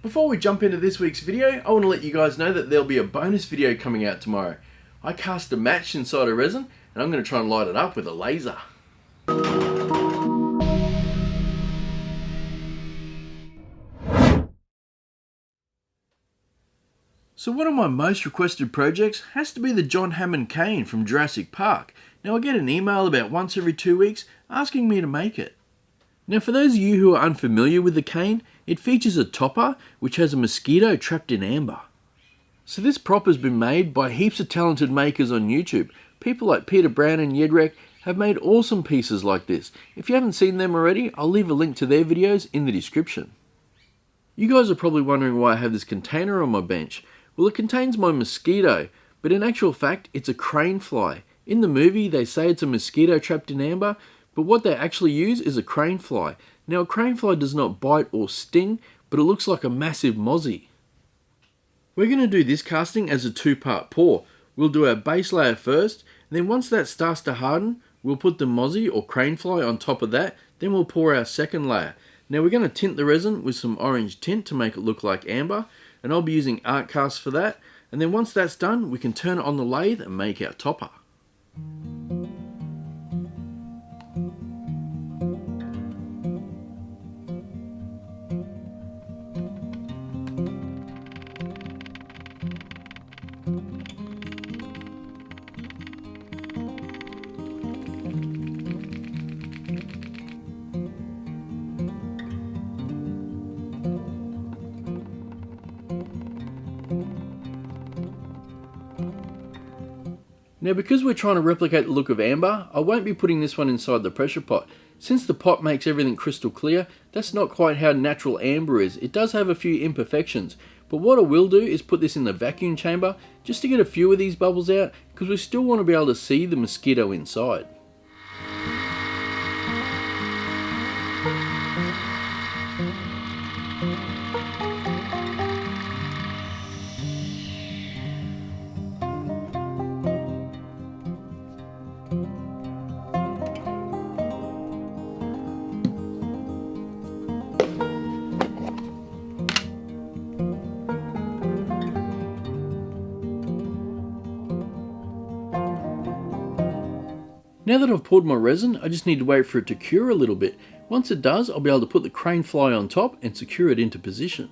Before we jump into this week's video, I want to let you guys know that there'll be a bonus video coming out tomorrow. I cast a match inside a resin and I'm going to try and light it up with a laser. So one of my most requested projects has to be the John Hammond cane from Jurassic Park. Now I get an email about once every 2 weeks asking me to make it. Now for those of you who are unfamiliar with the cane, it features a topper which has a mosquito trapped in amber. So this prop has been made by heaps of talented makers on YouTube. People like Peter Brown and Jedrek have made awesome pieces like this. If you haven't seen them already, I'll leave a link to their videos in the description. You guys are probably wondering why I have this container on my bench. Well, it contains my mosquito, but in actual fact it's a crane fly. In the movie they say it's a mosquito trapped in amber, but what they actually use is a crane fly. Now a crane fly does not bite or sting, but it looks like a massive mozzie. We're going to do this casting as a two-part pour. We'll do our base layer first, and then once that starts to harden, we'll put the mozzie or crane fly on top of that, then we'll pour our second layer. Now we're going to tint the resin with some orange tint to make it look like amber, and I'll be using art cast for that, and then once that's done, we can turn it on the lathe and make our topper. Now because we're trying to replicate the look of amber, I won't be putting this one inside the pressure pot. Since the pot makes everything crystal clear, that's not quite how natural amber is. It does have a few imperfections, but what I will do is put this in the vacuum chamber just to get a few of these bubbles out, because we still want to be able to see the mosquito inside. Now that I've poured my resin, I just need to wait for it to cure a little bit. Once it does, I'll be able to put the crane fly on top and secure it into position.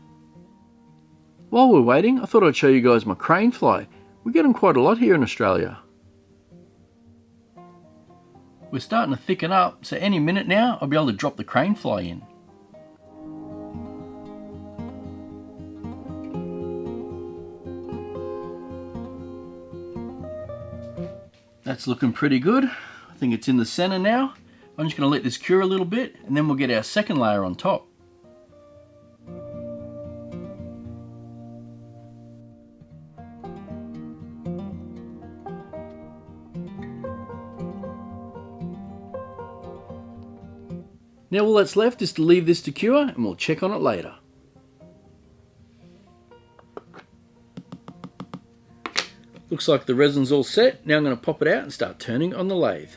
While we're waiting, I thought I'd show you guys my crane fly. We get them quite a lot here in Australia. We're starting to thicken up, so any minute now I'll be able to drop the crane fly in. That's looking pretty good. I think it's in the center now. I'm just going to let this cure a little bit and then we'll get our second layer on top. Now all that's left is to leave this to cure and we'll check on it later. Looks like the resin's all set. Now I'm going to pop it out and start turning on the lathe.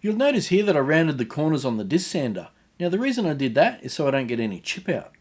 You'll notice here that I rounded the corners on the disc sander. Now the reason I did that is so I don't get any chip out.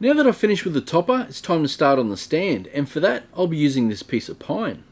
Now that I've finished with the topper, it's time to start on the stand, and for that I'll be using this piece of pine.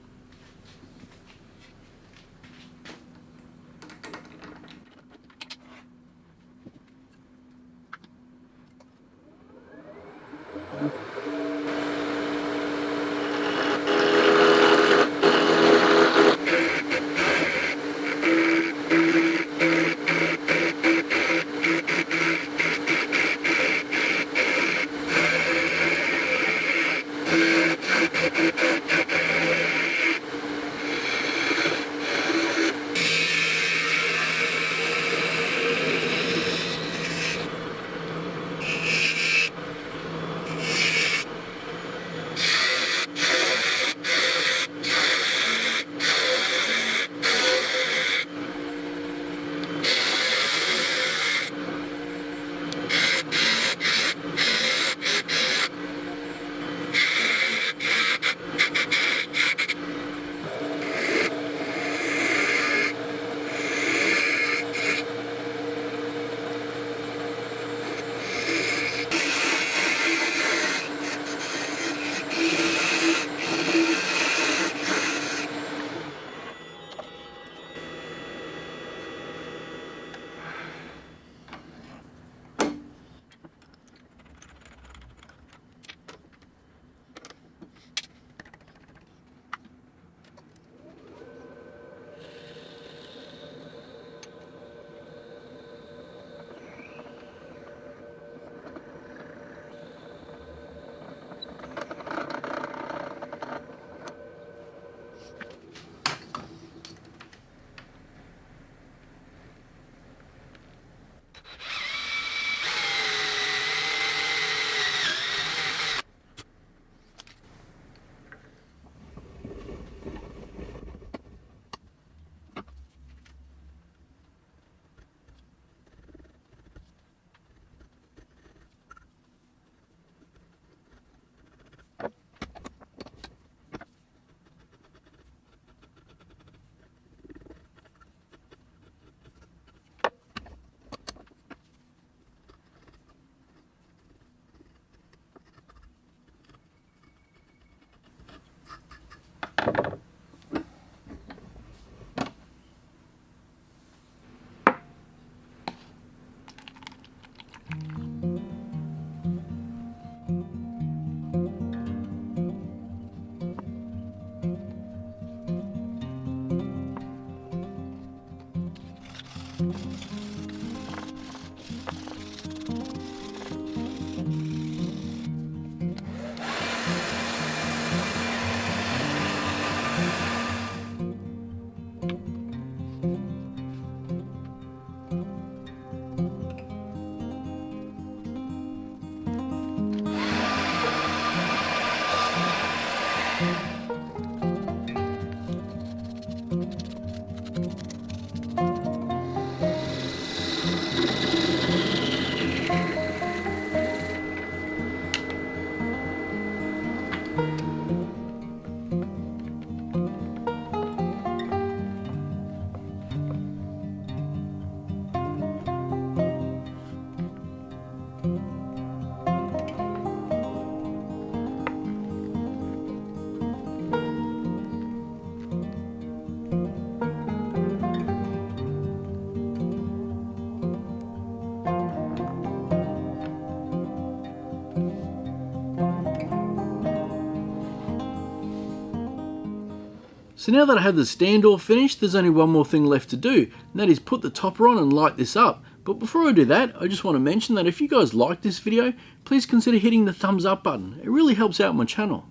So now that I have the stand all finished, there's only one more thing left to do, and that is put the topper on and light this up. But before I do that, I just want to mention that if you guys like this video, please consider hitting the thumbs up button. It really helps out my channel.